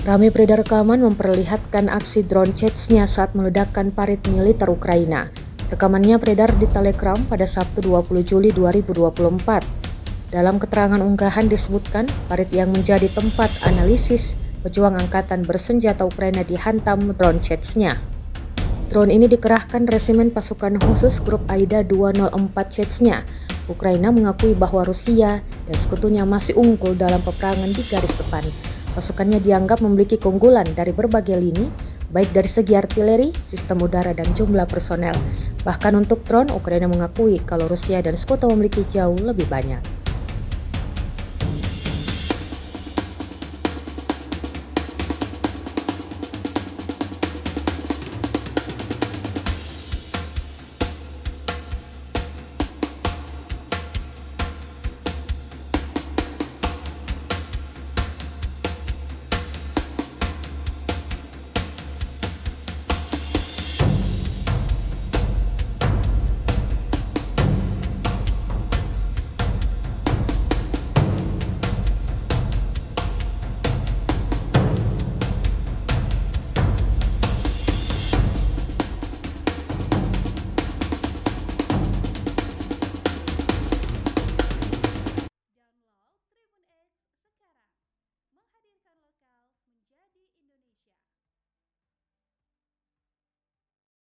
Ramai beredar rekaman memperlihatkan aksi drone Chechnya saat meledakkan parit militer Ukraina. Rekamannya beredar di Telegram pada Sabtu 20 Juli 2024. Dalam keterangan unggahan disebutkan, parit yang menjadi tempat analisis pejuang angkatan bersenjata Ukraina dihantam drone Chechnya. Drone ini dikerahkan resimen pasukan khusus grup Aida 204 Chechnya. Ukraina mengakui bahwa Rusia dan sekutunya masih unggul dalam peperangan di garis depan. Pasukannya dianggap memiliki keunggulan dari berbagai lini, baik dari segi artileri, sistem udara, dan jumlah personel. Bahkan untuk drone, Ukraina mengakui kalau Rusia dan sekutu memiliki jauh lebih banyak.